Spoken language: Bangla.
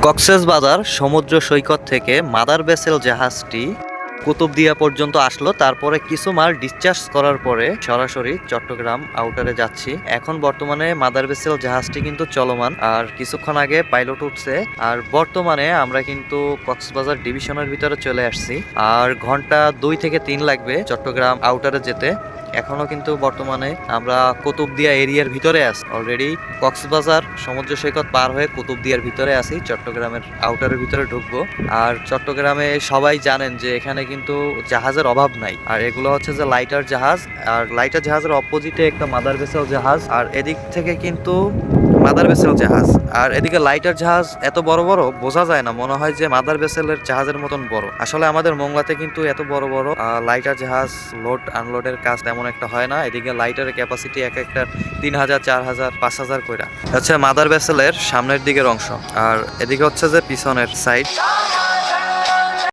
কক্সবাজার সমুদ্র সৈকত থেকে মাদার ভেসেল জাহাজটি কুতুবদিয়া পর্যন্ত আসলো। তারপরে কিছু মাল ডিসচার্জ করার পরে সরাসরি চট্টগ্রাম আউটারে যাচ্ছি। এখন বর্তমানে মাদার ভেসেল জাহাজটি কিন্তু চলমান, আর কিছুক্ষণ আগে পাইলট উঠছে। আর বর্তমানে আমরা কিন্তু কক্সবাজার ডিভিশনের ভিতরে চলে আসছি, আর ঘন্টা 2 থেকে 3 লাগবে চট্টগ্রাম আউটারে যেতে। এখনো কিন্তু বর্তমানে আমরা কুতুবদিয়া এরিয়ার ভিতরে আছি। অলরেডি কক্সবাজার সমুদ্র সৈকত পার হয়ে কুতুবদিয়ার ভিতরে আছি, চট্টগ্রামের আউটারের ভিতরে ঢুকবো। আর চট্টগ্রামে সবাই জানেন যে এখানে কিন্তু জাহাজের অভাব নাই, আর এগুলো হচ্ছে যে লাইটার জাহাজ। আর লাইটার জাহাজের অপোজিটে একটা মাদার ভেসেল জাহাজ, আর এদিক থেকে কিন্তু মাদার ভেসেল জাহাজ, আর এদিকে লাইটার জাহাজ এত বড় বড় বোঝা যায় না, মনে হয় যে মাদার ভেসেলের জাহাজের মতন বড়। আসলে আমাদের মোংলাতে কিন্তু এত বড় বড় লাইটার জাহাজ লোড আনলোডের কাজ তেমন একটা হয় না। এদিকে লাইটারের ক্যাপাসিটি এক একটা 3000, 4000, 5000 কইরা হচ্ছে মাদার ভেসেলের সামনের দিকের অংশ, আর এদিকে হচ্ছে যে পিছনের সাইড।